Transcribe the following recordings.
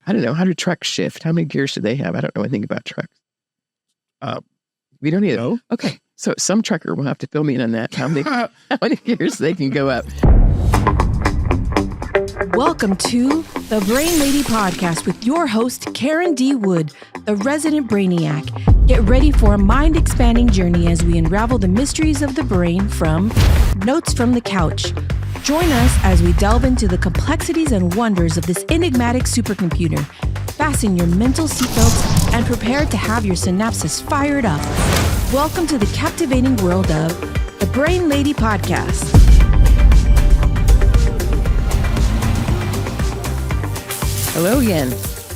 I don't know, how do trucks shift? How many gears do they have? I don't know anything about trucks. We don't either. No? Okay. So some trucker will have to fill me in on that. How many gears they can go up. Welcome to the Brain Lady Podcast with your host, Karen D. Wood, the resident brainiac. Get ready for a mind-expanding journey as we unravel the mysteries of the brain from Notes from the Couch. Join us as we delve into the complexities and wonders of this enigmatic supercomputer. Fasten your mental seatbelts and prepare to have your synapses fired up. Welcome to the captivating world of the Brain Lady Podcast. Hello again.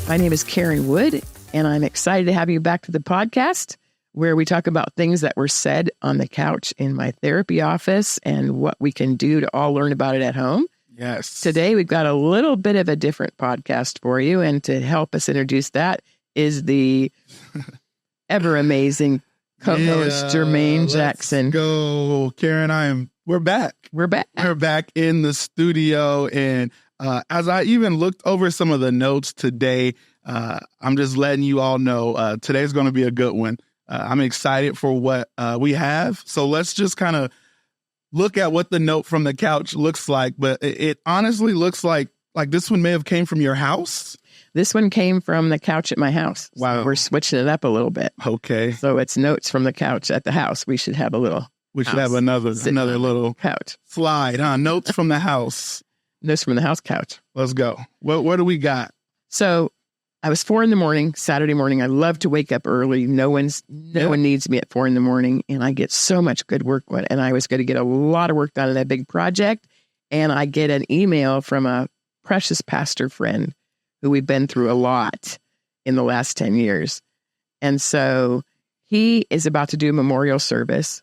My name is Karen Wood, and I'm excited to have you back to the podcast where we talk about things that were said on the couch in my therapy office and what we can do to all learn about it at home. Yes. Today, we've got a little bit of a different podcast for you, and to help us introduce that is the ever amazing co-host, Jermaine Jackson. Go, Karen. We're back. We're back. We're back in the studio, and as I even looked over some of the notes today, I'm just letting you all know today's going to be a good one. I'm excited for what we have. So let's just kind of look at what the note from the couch looks like. But it honestly looks like this one may have came from your house. This one came from the couch at my house. Wow. So we're switching it up a little bit. Okay. So it's notes from the couch at the house. We should have a little. We should have another little couch slide, huh? Notes from the house. Notes from the house couch. Let's go. What do we got? So I was 4 a.m, Saturday morning. I love to wake up early. No one needs me at 4 a.m, and I get so much good work done. And I was going to get a lot of work done on that big project. And I get an email from a precious pastor friend who we've been through a lot in the last 10 years. And so he is about to do a memorial service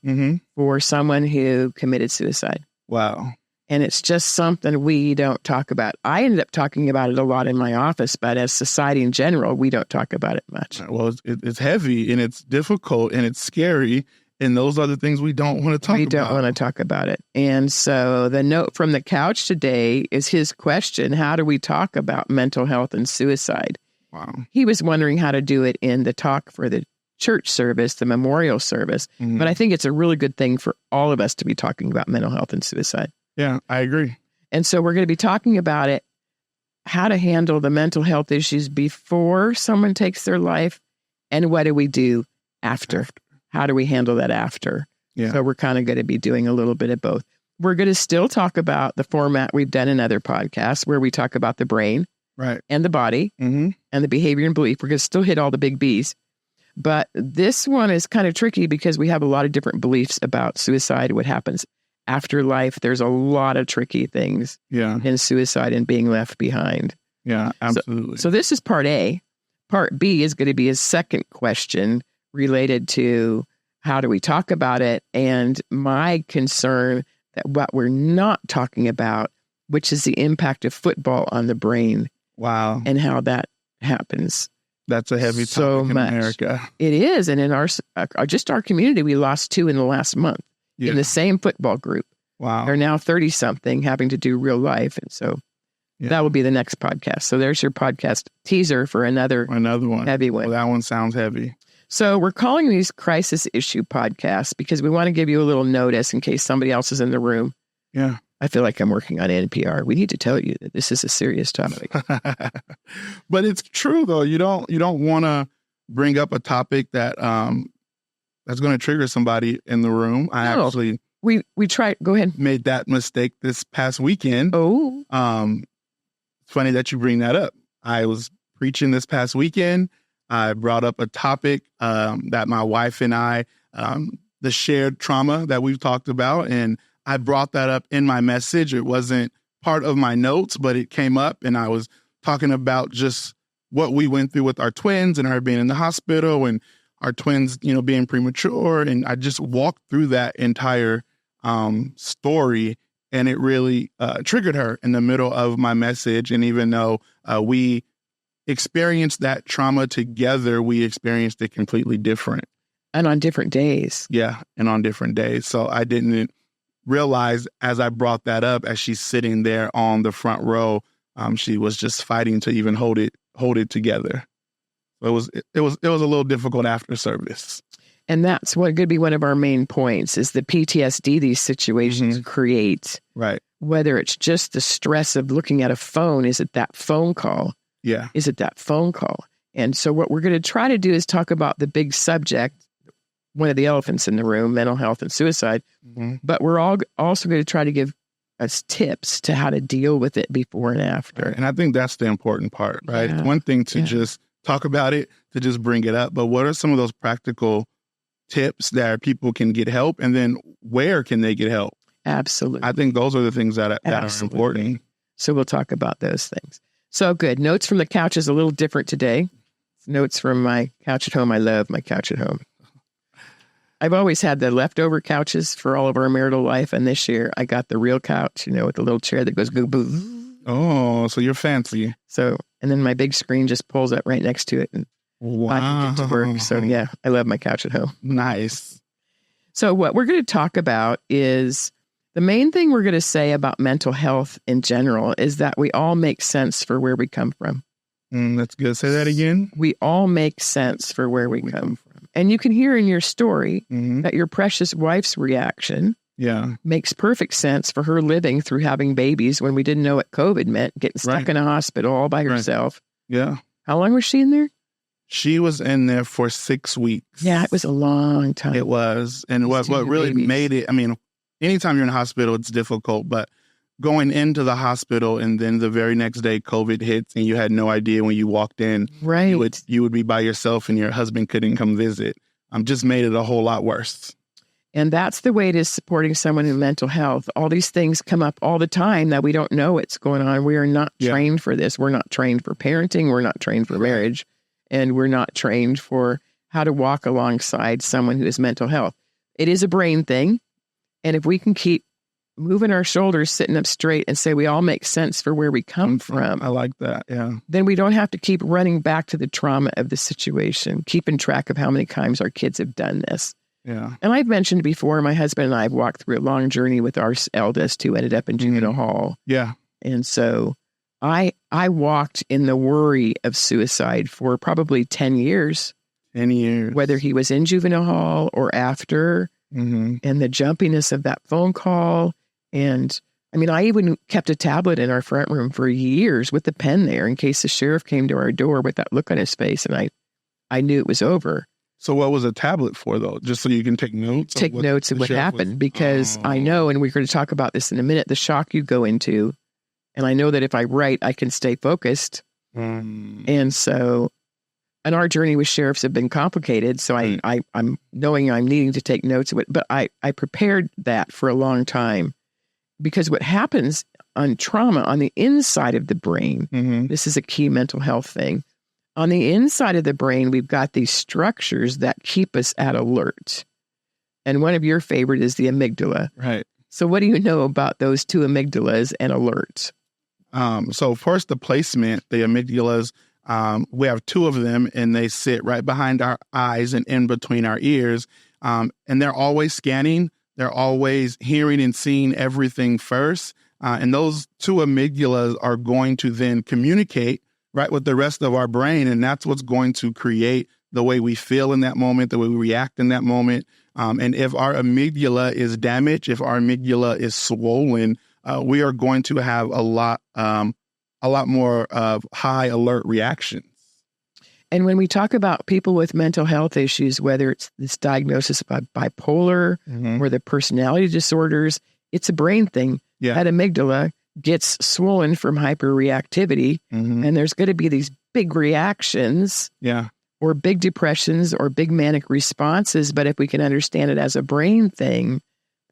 for someone who committed suicide. Wow. And it's just something we don't talk about. I ended up talking about it a lot in my office, but as society in general, we don't talk about it much. Well, it's heavy and it's difficult and it's scary. And those are the things we don't want to talk about. We don't want to talk about it. And so the note from the couch today is his question: how do we talk about mental health and suicide? Wow. He was wondering how to do it in the talk for the church service, the memorial service. But I think it's a really good thing for all of us to be talking about mental health and suicide. Yeah, I agree. And so we're going to be talking about it, how to handle the mental health issues before someone takes their life, and what do we do after? How do we handle that after? Yeah. So we're kind of going to be doing a little bit of both. We're going to still talk about the format we've done in other podcasts where we talk about the brain and the body and the behavior and belief. We're going to still hit all the big B's. But this one is kind of tricky because we have a lot of different beliefs about suicide, what happens after life. There's a lot of tricky things in suicide and being left behind. Yeah, absolutely. So this is part A. Part B is going to be a second question related to how do we talk about it, and my concern that what we're not talking about, which is the impact of football on the brain. Wow. And how that happens. That's a heavy topic in America. It is. And in our community, we lost 2 in the last month in the same football group. Wow. They're now 30-something having to do real life. And so that will be the next podcast. So there's your podcast teaser for another one. Heavy one. Well, that one sounds heavy. So we're calling these crisis issue podcasts because we want to give you a little notice in case somebody else is in the room. Yeah. I feel like I'm working on NPR. We need to tell you that this is a serious topic. But it's true, though. You don't want to bring up a topic that that's going to trigger somebody in the room. We tried. Go ahead. Made that mistake this past weekend. Oh. It's funny that you bring that up. I was preaching this past weekend. I brought up a topic that my wife and I, the shared trauma that we've talked about, and I brought that up in my message. It wasn't part of my notes, but it came up, and I was talking about just what we went through with our twins and her being in the hospital and our twins, being premature. And I just walked through that entire story, and it really triggered her in the middle of my message. And even though we experienced that trauma together, we experienced it completely different. And on different days. Yeah, and on different days. So I didn't realize as I brought that up, as she's sitting there on the front row, she was just fighting to even hold hold it together. So it was a little difficult after service. And that's what could be one of our main points is the PTSD these situations create. Right. Whether it's just the stress of looking at a phone, is it that phone call? Yeah. Is it that phone call? And so what we're going to try to do is talk about the big subject, one of the elephants in the room, mental health and suicide. But we're all also going to try to give us tips to how to deal with it before and after. Right. And I think that's the important part, right? Yeah. It's one thing to just talk about it, to just bring it up, but what are some of those practical tips that people can get help, and then where can they get help? Absolutely. I think those are the things that are important. So we'll talk about those things. So good. Notes from the couch is a little different today. It's notes from my couch at home. I love my couch at home. I've always had the leftover couches for all of our marital life, and this year I got the real couch, with the little chair that goes boo boo. Oh, so you're fancy. So, and then my big screen just pulls up right next to it, and I can get to work. So yeah, I love my couch at home. Nice. So what we're going to talk about is the main thing we're going to say about mental health in general is that we all make sense for where we come from. That's good. Say that again. We all make sense for where we come from. And you can hear in your story that your precious wife's reaction makes perfect sense for her living through having babies when we didn't know what COVID meant, getting stuck in a hospital all by herself. Yeah. How long was she in there? She was in there for 6 weeks. Yeah, it was a long time. It was. And what really made it, I mean, anytime you're in a hospital, it's difficult, but going into the hospital and then the very next day COVID hits and you had no idea when you walked in, you would be by yourself and your husband couldn't come visit. Just made it a whole lot worse. And that's the way it is supporting someone in mental health. All these things come up all the time that we don't know what's going on. We are not trained for this. We're not trained for parenting. We're not trained for marriage. And we're not trained for how to walk alongside someone who has mental health. It is a brain thing. And if we can keep moving our shoulders, sitting up straight and say we all make sense for where we come from. I like that, yeah. Then we don't have to keep running back to the trauma of the situation, keeping track of how many times our kids have done this. Yeah. And I've mentioned before, my husband and I have walked through a long journey with our eldest who ended up in juvenile hall. Yeah. And so I walked in the worry of suicide for probably 10 years. 10 years. Whether he was in juvenile hall or after, and the jumpiness of that phone call. And I mean, I even kept a tablet in our front room for years with the pen there in case the sheriff came to our door with that look on his face. And I knew it was over. So what was a tablet for, though? Just so you can take notes? Take notes of what happened. Because I know, and we're going to talk about this in a minute, the shock you go into. And I know that if I write, I can stay focused. And so, and our journey with sheriffs have been complicated. So I'm knowing I'm needing to take notes of it. But I prepared that for a long time. Because what happens on trauma on the inside of the brain, this is a key mental health thing. On the inside of the brain, we've got these structures that keep us at alert. And one of your favorite is the amygdala. Right. So what do you know about those two amygdalas and alert? So first, the placement, the amygdalas, we have two of them and they sit right behind our eyes and in between our ears. And they're always scanning. They're always hearing and seeing everything first. And those two amygdalas are going to then communicate right with the rest of our brain. And that's what's going to create the way we feel in that moment, the way we react in that moment. And if our amygdala is damaged, if our amygdala is swollen, we are going to have a lot more of high alert reactions. And when we talk about people with mental health issues, whether it's this diagnosis of bipolar or the personality disorders, it's a brain thing. Yeah. That amygdala gets swollen from hyperreactivity, and there's going to be these big reactions or big depressions or big manic responses. But if we can understand it as a brain thing,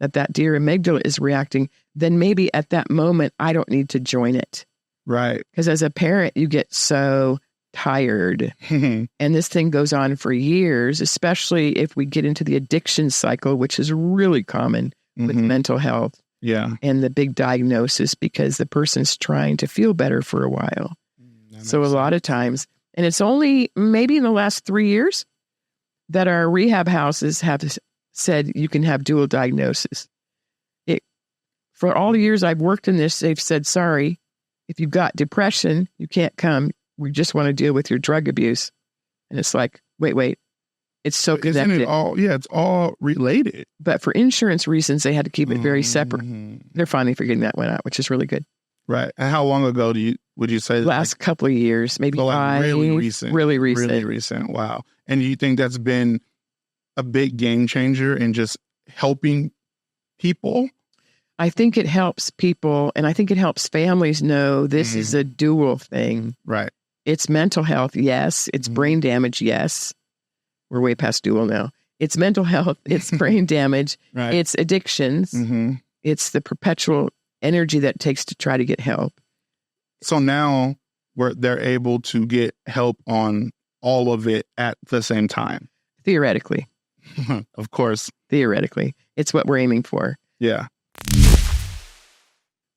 that dear amygdala is reacting, then maybe at that moment, I don't need to join it. Right. Because as a parent, you get so tired. And this thing goes on for years, especially if we get into the addiction cycle, which is really common with mental health. Yeah. And the big diagnosis because the person's trying to feel better for a while. So a lot of times, and it's only maybe in the last 3 years that our rehab houses have said you can have dual diagnosis. For all the years I've worked in this, they've said, sorry, if you've got depression, you can't come. we just want to deal with your drug abuse. And it's like, wait, it's so connected. Isn't it all? Yeah, it's all related. But for insurance reasons, they had to keep it very separate. They're finally figuring that one out, which is really good. Right. And how long ago would you say? Last couple of years, maybe So five. really recent. Really recent. Really recent. Wow. And do you think that's been a big game changer in just helping people? I think it helps people, and I think it helps families know this is a dual thing. Right. It's mental health, yes. It's brain damage, yes. We're way past dual now. It's mental health. It's brain damage. Right. It's addictions. It's the perpetual energy that it takes to try to get help. So now they're able to get help on all of it at the same time. Theoretically. Of course. Theoretically. It's what we're aiming for. Yeah.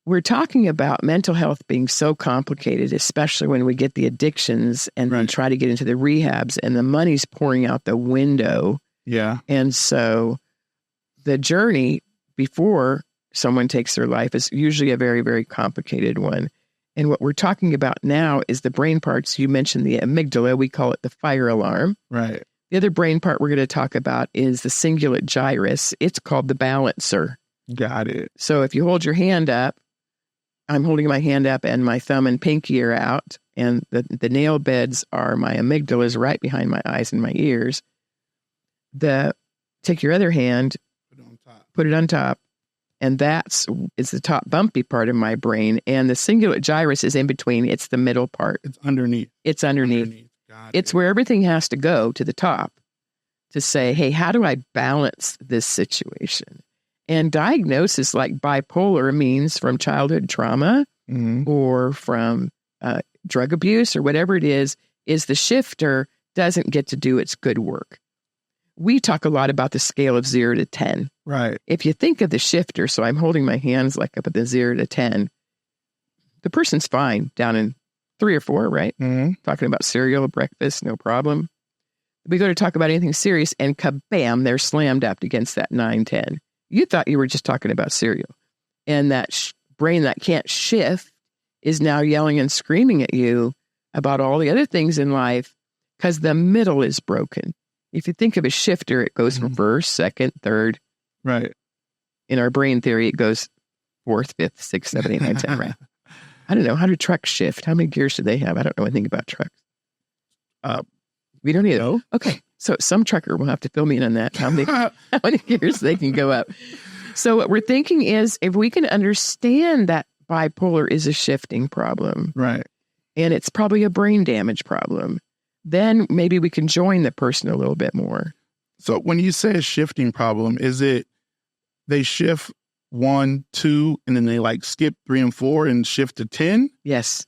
We're talking about mental health being so complicated, especially when we get the addictions and then try to get into the rehabs and the money's pouring out the window. Yeah. And so the journey before someone takes their life is usually a very, very complicated one. And what we're talking about now is the brain parts. You mentioned the amygdala. We call it the fire alarm. Right. The other brain part we're going to talk about is the cingulate gyrus. It's called the balancer. Got it. So if you hold your hand up, I'm holding my hand up and my thumb and pinky are out, and the nail beds are my amygdalas right behind my eyes and my ears. Take your other hand, put it on top, and it's the top bumpy part of my brain, and the cingulate gyrus is in between. It's the middle part. It's underneath. It's underneath. It's where everything has to go to the top to say, hey, how do I balance this situation? And diagnosis like bipolar means from childhood trauma or from drug abuse or whatever it is the shifter doesn't get to do its good work. We talk a lot about the scale of 0 to 10. Right. If you think of the shifter, so I'm holding my hands like up at the 0 to 10, the person's fine down in 3 or 4, right? Talking about cereal, breakfast, no problem. We go to talk about anything serious and kabam, they're slammed up against that 9, 10. You thought you were just talking about cereal. And that brain that can't shift is now yelling and screaming at you about all the other things in life because the middle is broken. If you think of a shifter, it goes from first, second, third. Right. In our brain theory, it goes 4th, 5th, 6th, 7th, 8th, 9th, 10th, right? I don't know. How do trucks shift? How many gears do they have? I don't know anything about trucks. We don't either. No. Okay. So some trucker will have to fill me in on that. How many gears they can go up. So what we're thinking is if we can understand that bipolar is a shifting problem. Right. And it's probably a brain damage problem. Then maybe we can join the person a little bit more. So when you say a shifting problem, is it they shift 1, 2, and then they like skip 3 and 4 and shift to 10? Yes.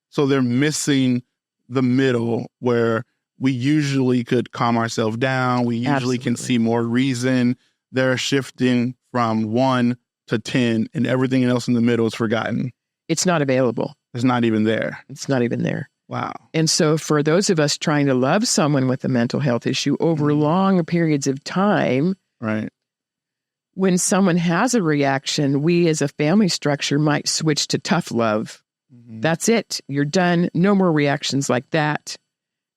So they're missing the middle where we usually could calm ourselves down. We usually can see more reason. They're shifting from 1 to 10 and everything else in the middle is forgotten. It's not available. It's not even there. It's not even there. Wow. And so for those of us trying to love someone with a mental health issue over long periods of time, right? When someone has a reaction, we as a family structure might switch to tough love. That's it. You're done. No more reactions like that.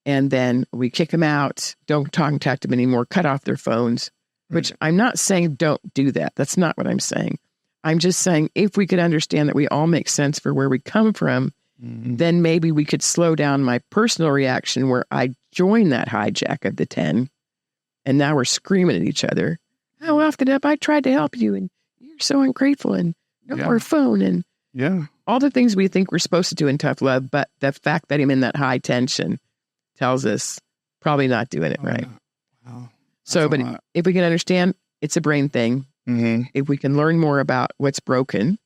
And then we kick them out. Don't contact them anymore. Cut off their phones, which I'm not saying don't do that. That's not what I'm saying. I'm just saying if we could understand that we all make sense for where we come from, then maybe we could slow down my personal reaction where I join that hijack of the 10. And now we're screaming at each other. How often have I tried to help you? And you're so ungrateful and no more phone and all the things we think we're supposed to do in tough love. But the fact that I'm in that high tension tells us probably not doing it right. Wow. So, but if we can understand it's a brain thing, if we can learn more about what's broken,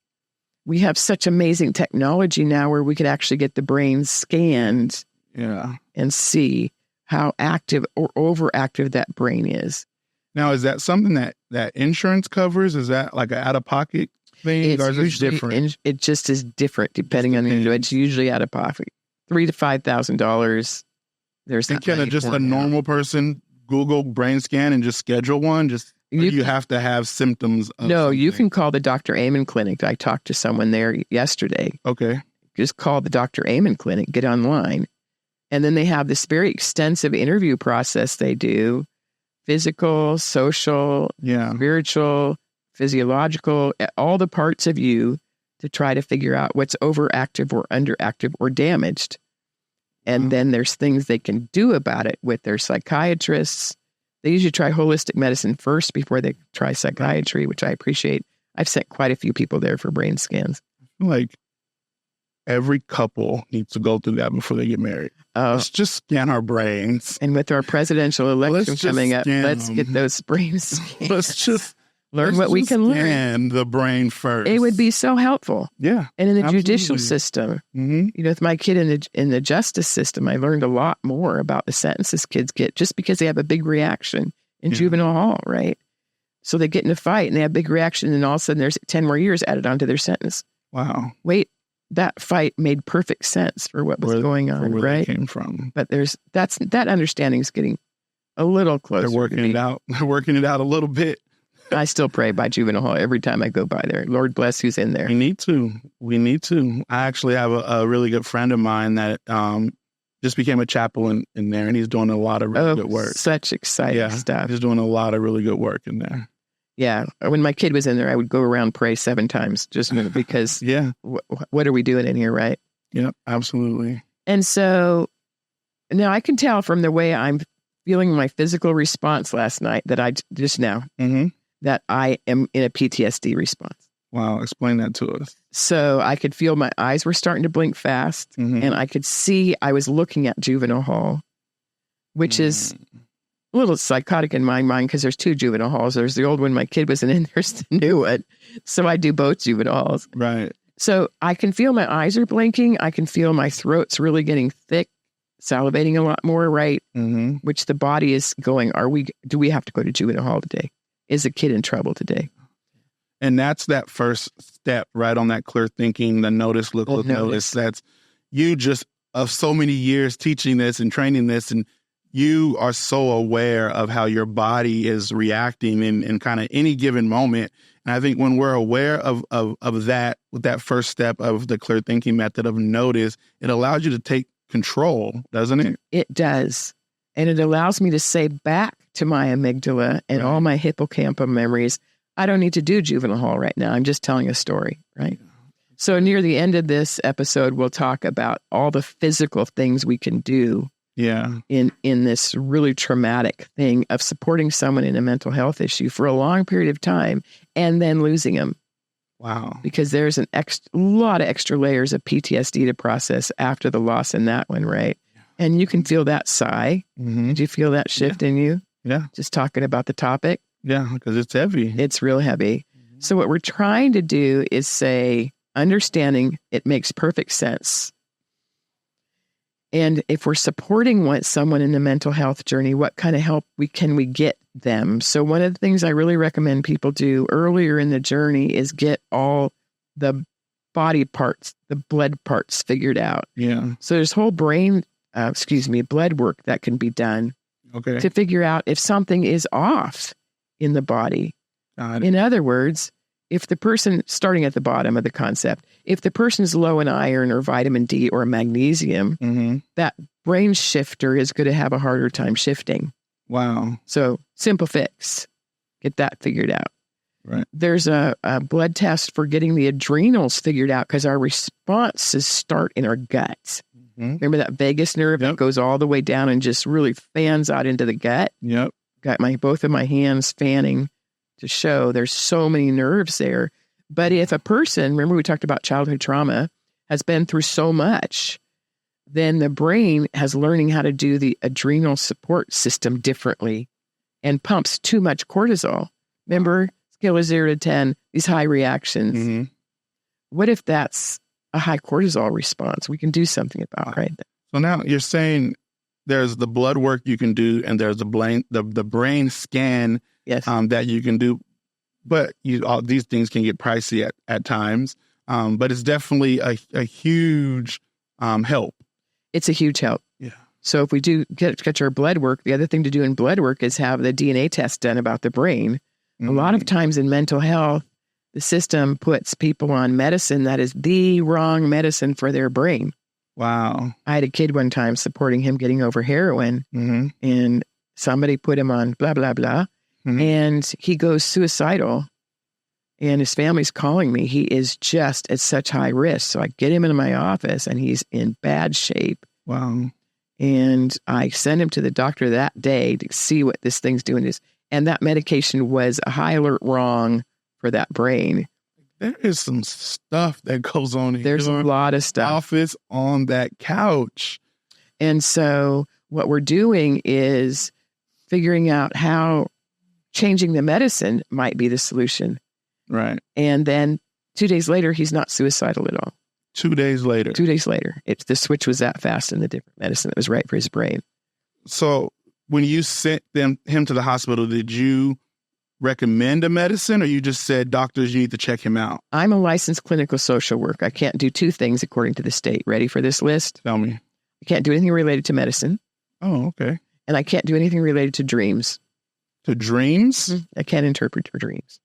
we have such amazing technology now where we could actually get the brain scanned and see how active or overactive that brain is. Now, is that something that insurance covers? Is that like an out-of-pocket thing? Or is it different? It just is different depending on the individual. It's usually out of pocket, $3,000 to $5,000. There's and can just a normal person Google brain scan and just schedule one? You have to have symptoms of something? You can call the Dr. Amen Clinic. I talked to someone there yesterday. Okay. Just call the Dr. Amen Clinic, get online, And then they have this very extensive interview process they do, physical, social, spiritual, physiological, all the parts of you to try to figure out what's overactive or underactive or damaged. And then there's things they can do about it with their psychiatrists. They usually try holistic medicine first before they try psychiatry, which I appreciate. I've sent quite a few people there for brain scans. Like every couple needs to go through that before they get married. Let's just scan our brains. And with our presidential election coming up, let's get those brain scans. Let's just learn what we can learn. Scan the brain first. It would be so helpful. Yeah. And in the judicial system, with my kid in the justice system, I learned a lot more about the sentences kids get just because they have a big reaction in juvenile hall, right? So they get in a fight and they have a big reaction, and all of a sudden there's 10 more years added onto their sentence. Wow. Wait, that fight made perfect sense for what was going on, where right? They came from. But that understanding is getting a little closer. They're working it out. They're working it out a little bit. I still pray by juvenile hall every time I go by there. Lord bless who's in there. We need to. I actually have a really good friend of mine that just became a chaplain in there, and he's doing a lot of really good work. Such exciting stuff. He's doing a lot of really good work in there. Yeah. When my kid was in there, I would go around pray 7 times just because what are we doing in here, right? Yeah, absolutely. And so now I can tell from the way I'm feeling my physical response last night that I just now, that I am in a PTSD response. Wow. Explain that to us. So I could feel my eyes were starting to blink fast, and I could see I was looking at juvenile hall, which is a little psychotic in my mind because there's 2 juvenile halls. There's the old one my kid wasn't in, there's the new one. So I do both juvenile halls. Right. So I can feel my eyes are blinking. I can feel my throat's really getting thick, salivating a lot more, right? Which the body is going, do we have to go to juvenile hall today? Is a kid in trouble today? And that's that first step, right? On that clear thinking, the notice, look, notice. That's you just of so many years teaching this and training this, and you are so aware of how your body is reacting in kind of any given moment. And I think when we're aware of that, with that first step of the clear thinking method of notice, it allows you to take control, doesn't it? It does. And it allows me to say back to my amygdala and all my hippocampal memories, I don't need to do juvenile hall right now. I'm just telling a story, right? So near the end of this episode, we'll talk about all the physical things we can do in this really traumatic thing of supporting someone in a mental health issue for a long period of time and then losing them. Wow. Because there's a lot of extra layers of PTSD to process after the loss in that one, right? And you can feel that sigh. Did you feel that shift in you? Yeah. Just talking about the topic? Yeah, because it's heavy. It's real heavy. So what we're trying to do is say, understanding it makes perfect sense. And if we're supporting someone in the mental health journey, what kind of help can we get them? So one of the things I really recommend people do earlier in the journey is get all the body parts, the blood parts figured out. Yeah. So there's whole blood work that can be done to figure out if something is off in the body. In other words, if the person, starting at the bottom of the concept, if the person's low in iron or vitamin D or magnesium, that brain shifter is going to have a harder time shifting. Wow. So simple fix, get that figured out. Right. There's a blood test for getting the adrenals figured out because our responses start in our guts. Remember that vagus nerve that goes all the way down and just really fans out into the gut? Yep. Got both of my hands fanning to show there's so many nerves there. But if a person, remember we talked about childhood trauma, has been through so much, then the brain has learning how to do the adrenal support system differently and pumps too much cortisol. Remember, scale of 0 to 10, these high reactions. What if that's a high cortisol response? We can do something about, right? So now you're saying there's the blood work you can do, and there's the brain scan that you can do. But all these things can get pricey at times. But it's definitely a huge help. It's a huge help. Yeah. So if we do get our blood work, the other thing to do in blood work is have the DNA test done about the brain. A lot of times in mental health, the system puts people on medicine that is the wrong medicine for their brain. Wow. I had a kid one time supporting him getting over heroin, and somebody put him on blah, blah, blah, and he goes suicidal, and his family's calling me. He is just at such high risk. So I get him into my office, and he's in bad shape. Wow. And I sent him to the doctor that day to see what this thing's doing. And that medication was a high alert wrong for that brain. There is some stuff that goes on in There's a lot of stuff. Office on that couch. And so what we're doing is figuring out how changing the medicine might be the solution. Right. And then 2 days later, he's not suicidal at all. 2 days later. 2 days later. The switch was that fast in the different medicine that was right for his brain. So when you sent him to the hospital, did you recommend a medicine, or you just said, doctors, you need to check him out? I'm a licensed clinical social worker. I can't do two things according to the state. Ready for this list? Tell me. I can't do anything related to medicine. Oh, okay. And I can't do anything related to dreams. To dreams? I can't interpret your dreams.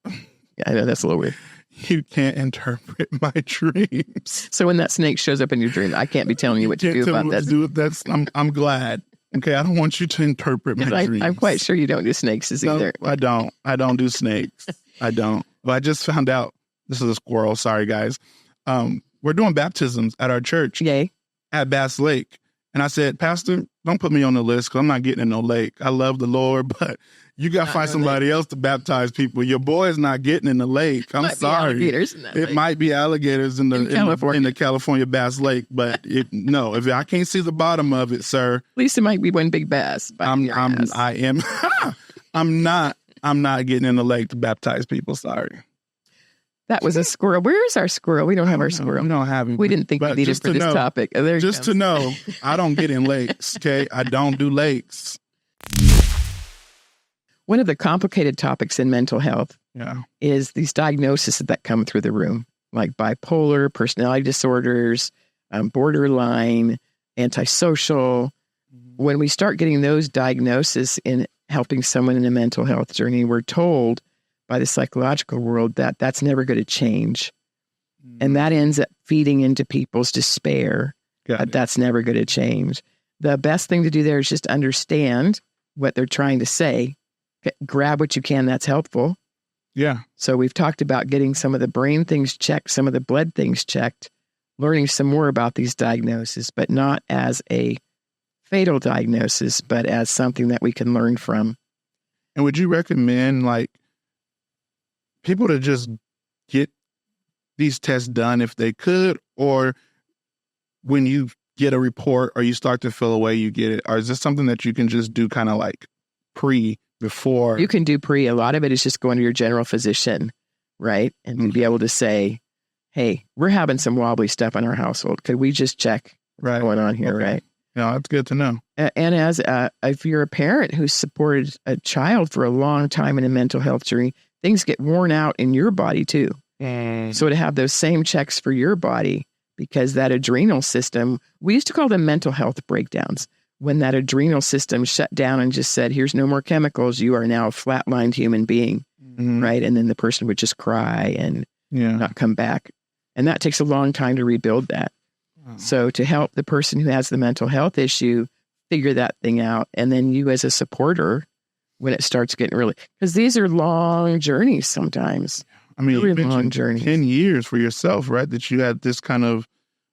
Yeah, I know that's a little weird. You can't interpret my dreams. So when that snake shows up in your dream, I can't be telling you what to do about that. I'm glad. Okay, I don't want you to interpret my dreams. I'm quite sure you don't do snakes either. No, I don't. I don't do snakes. I don't. But I just found out, this is a squirrel, sorry guys. We're doing baptisms at our church. Yay. At Bass Lake. And I said, Pastor, don't put me on the list because I'm not getting in no lake. I love the Lord, but you got to find somebody else to baptize people. Your boy is not getting in the lake. I'm sorry. It might be alligators in the California Bass Lake, but if I can't see the bottom of it, sir. At least it might be one big bass. I'm not getting in the lake to baptize people. Sorry. That was a squirrel. Where's our squirrel? We don't have our squirrel. We don't have him. We didn't think we needed for this topic. Just to know, I don't get in lakes, okay? I don't do lakes. One of the complicated topics in mental health is these diagnoses that come through the room, like bipolar, personality disorders, borderline, antisocial. When we start getting those diagnoses in helping someone in a mental health journey, we're told by the psychological world that that's never going to change. And that ends up feeding into people's despair. That's never going to change. The best thing to do there is just understand what they're trying to say. Grab what you can that's helpful. Yeah. So we've talked about getting some of the brain things checked, some of the blood things checked, learning some more about these diagnoses, but not as a fatal diagnosis, but as something that we can learn from. And would you recommend people to just get these tests done if they could, or when you get a report or you start to feel a way, you get it? Or is this something that you can just do kind of like before? You can do pre. A lot of it is just going to your general physician, right? And to be able to say, hey, we're having some wobbly stuff in our household. Could we just check what's going on here, right? Yeah, that's good to know. And if you're a parent who's supported a child for a long time in a mental health journey, things get worn out in your body too. So to have those same checks for your body, because that adrenal system, we used to call them mental health breakdowns. When that adrenal system shut down and just said, here's no more chemicals, you are now a flatlined human being, right? And then the person would just cry and not come back. And that takes a long time to rebuild that. So to help the person who has the mental health issue figure that thing out, and then you as a supporter, when it starts getting really, because these are long journeys sometimes. I mean, really long journeys. 10 years for yourself, right? That you had this kind of,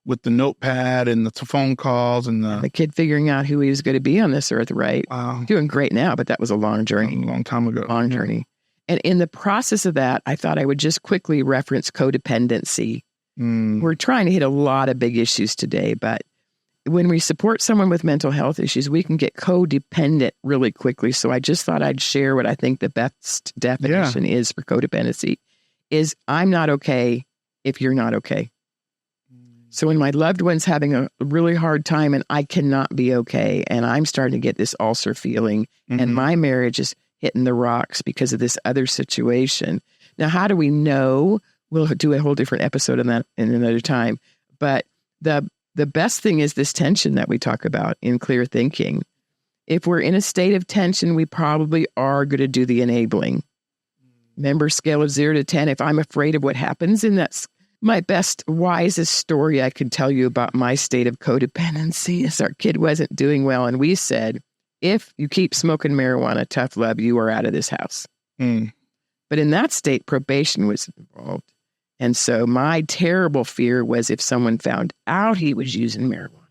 with the notepad and the phone calls and the kid figuring out who he was going to be on this earth, right? Wow. Doing great now, but that was a long journey. A long time ago. Long journey. And in the process of that, I thought I would just quickly reference codependency. We're trying to hit a lot of big issues today, but when we support someone with mental health issues, we can get codependent really quickly. So I just thought I'd share what I think the best definition is for codependency is I'm not okay if you're not okay. So when my loved one's having a really hard time and I cannot be okay, and I'm starting to get this ulcer feeling and my marriage is hitting the rocks because of this other situation. Now, how do we know? We'll do a whole different episode on that in another time. But the best thing is this tension that we talk about in clear thinking. If we're in a state of tension, we probably are going to do the enabling. Remember, scale of 0 to 10. If I'm afraid of what happens in that My best, wisest story I could tell you about my state of codependency is our kid wasn't doing well. And we said, if you keep smoking marijuana, tough love, you are out of this house. But in that state, probation was involved. And so my terrible fear was if someone found out he was using marijuana,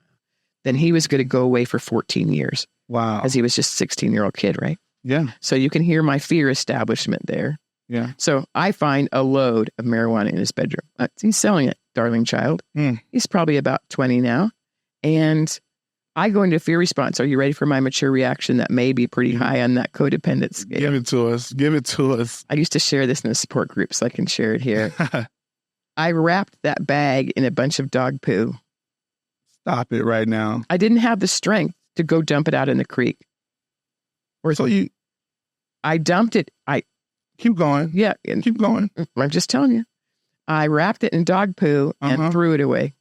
then he was going to go away for 14 years. Wow. Because he was just a 16-year-old kid, right? Yeah. So you can hear my fear establishment there. Yeah. So I find a load of marijuana in his bedroom. He's selling it, darling child. He's probably about 20 now. And I go into fear response. Are you ready for my mature reaction that may be pretty high on that codependent scale? Give it to us. Give it to us. I used to share this in a support group, so I can share it here. I wrapped that bag in a bunch of dog poo. Stop it right now. I didn't have the strength to go dump it out in the creek. I dumped it. Keep going. Yeah. Keep going. I'm just telling you. I wrapped it in dog poo and threw it away.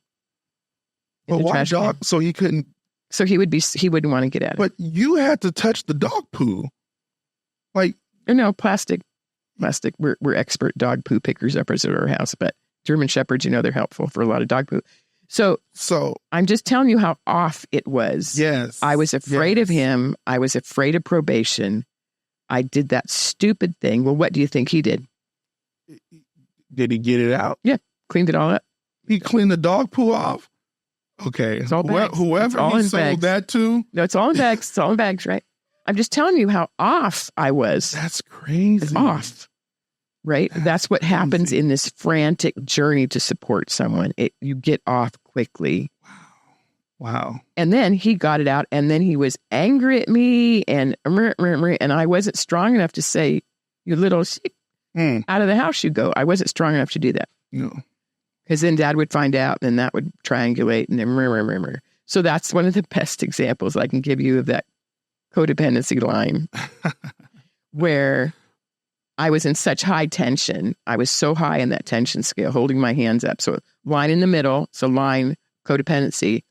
But why dog? So he couldn't. So he wouldn't want to get at it. But you had to touch the dog poo. Like. No, plastic. We're expert dog poo pickers up at our house, but German Shepherds, they're helpful for a lot of dog poo. So I'm just telling you how off it was. Yes. I was afraid of him. I was afraid of probation. I did that stupid thing. Well, what do you think he did? Did he get it out? Yeah. Cleaned it all up. He cleaned the dog poo off? Okay. It's all bags. Whoever all he sold bags. That to? No, it's all in bags. It's all in bags, right? I'm just telling you how off I was. That's crazy. It's off. Right? That's what happens in this frantic journey to support someone. You get off quickly. Wow. And then he got it out, and then he was angry at me, and I wasn't strong enough to say, you little shit, out of the house you go. I wasn't strong enough to do that. No. Because then Dad would find out, and that would triangulate, and then So that's one of the best examples I can give you of that codependency line, where I was in such high tension. I was so high in that tension scale, holding my hands up. So line in the middle, so line, codependency.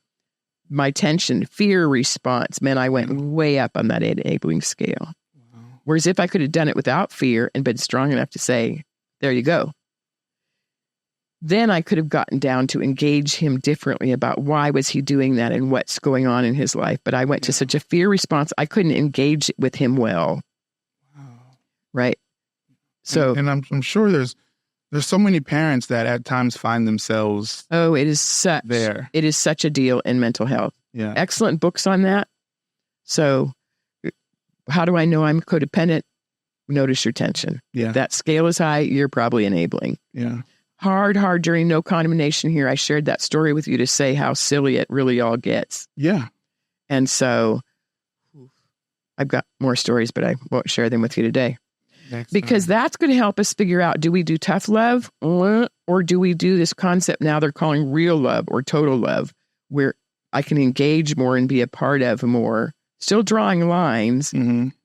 My tension, fear response meant I went way up on that enabling scale. Wow. Whereas if I could have done it without fear and been strong enough to say, there you go, then I could have gotten down to engage him differently about why was he doing that and what's going on in his life. But I went to such a fear response, I couldn't engage with him well. Wow. Right? So, and I'm sure there's so many parents that at times find themselves. Oh, it is such a deal in mental health. Yeah. Excellent books on that. So how do I know I'm codependent? Notice your tension. Yeah. That scale is high, you're probably enabling. Yeah. Hard journey, no condemnation here. I shared that story with you to say how silly it really all gets. Yeah. And so I've got more stories, but I won't share them with you today. Because that's going to help us figure out, do we do tough love or do we do this concept now they're calling real love or total love, where I can engage more and be a part of more, still drawing lines,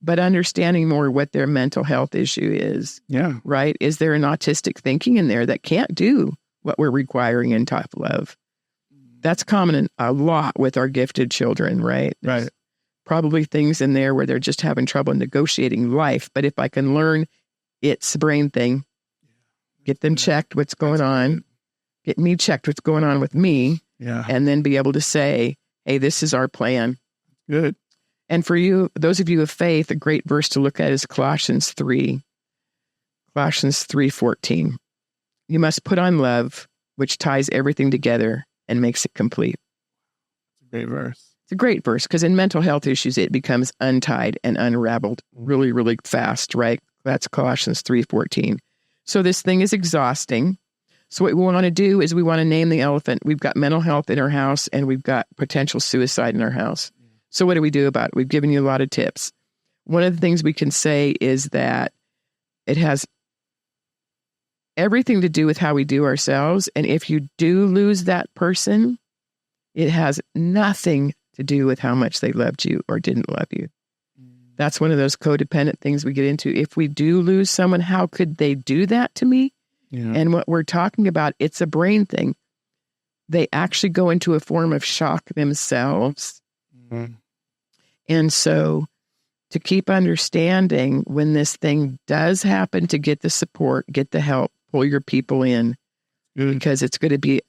but understanding more what their mental health issue is. Yeah. Right? Is there an autistic thinking in there that can't do what we're requiring in tough love? That's common a lot with our gifted children, right? Right. Probably things in there where they're just having trouble negotiating life. But if I can learn it's a brain thing, get them checked what's going on, get me checked what's going on with me, and then be able to say, hey, this is our plan. Good. And for you, those of you of faith, a great verse to look at is Colossians 3. Colossians 3:14. You must put on love, which ties everything together and makes it complete. It's a great verse. It's a great verse because in mental health issues, it becomes untied and unraveled really, really fast, right? That's Colossians 3:14. So this thing is exhausting. So what we want to do is we want to name the elephant. We've got mental health in our house and we've got potential suicide in our house. So what do we do about it? We've given you a lot of tips. One of the things we can say is that it has everything to do with how we do ourselves. And if you do lose that person, it has nothing to do with how much they loved you or didn't love you. That's one of those codependent things we get into. If we do lose someone, how could they do that to me? Yeah. And what we're talking about, it's a brain thing. They actually go into a form of shock themselves. Mm-hmm. And so to keep understanding when this thing does happen, to get the support, get the help, pull your people in. because it's going to be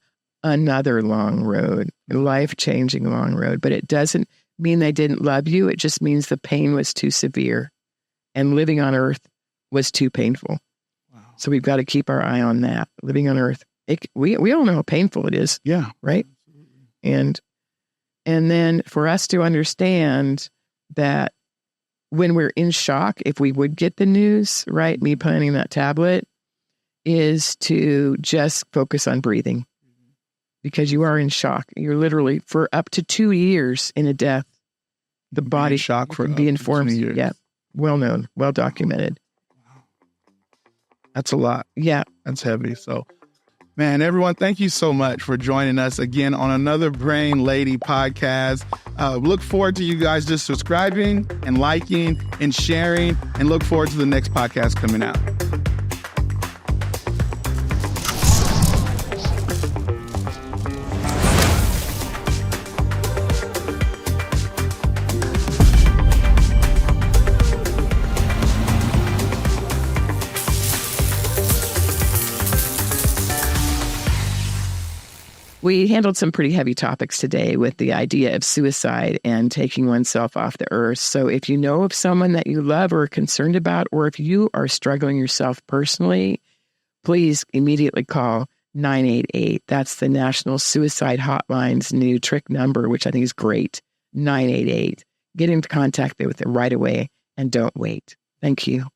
another long road, a life-changing long road. But it doesn't mean they didn't love you. It just means the pain was too severe and living on earth was too painful. Wow. So we've got to keep our eye on that. Living on earth, we all know how painful it is. Yeah. Right. And then for us to understand that when we're in shock, if we would get the news, right, me planting that tablet, is to just focus on breathing. Because you are in shock. You're literally, for up to 2 years in a death, the body shock for be informed. 2 years. Yeah. Well known, well documented. That's a lot. Yeah. That's heavy. So, man, everyone, thank you so much for joining us again on another Brain Lady podcast. Look forward to you guys just subscribing and liking and sharing, and look forward to the next podcast coming out. We handled some pretty heavy topics today with the idea of suicide and taking oneself off the earth. So if you know of someone that you love or are concerned about, or if you are struggling yourself personally, please immediately call 988. That's the National Suicide Hotline's new trick number, which I think is great. 988. Get into contact with it right away and don't wait. Thank you.